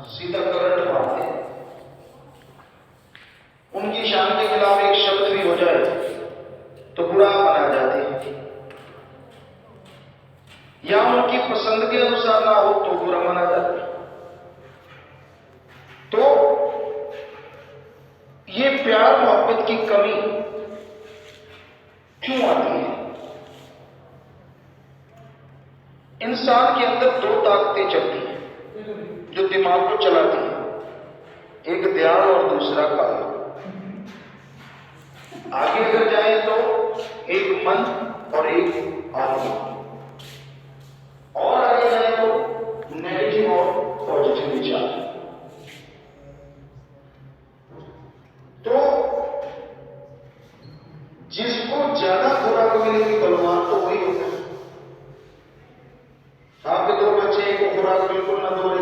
सीधा करंट मारते हैं। उनकी शान के खिलाफ एक शब्द भी हो जाए तो बुरा माना जाते हैं, या उनकी पसंद के अनुसार ना हो तो बुरा माना जाता है। तो ये प्यार मोहब्बत की कमी क्यों आती है? इंसान के अंदर दो ताकतें चलती हैं जो दिमाग को चलाती हैं, एक ध्यान और दूसरा काल। आगे अगर जाए तो एक मन और एक आत्मा, और आगे जाए तो नेगेटिव और पॉजिटिव विचार। तो जिसको ज्यादा खुराक मिलेगी बलवान तो वही होगा। आपके दो बच्चे, एक को खुराक बिल्कुल ना दो,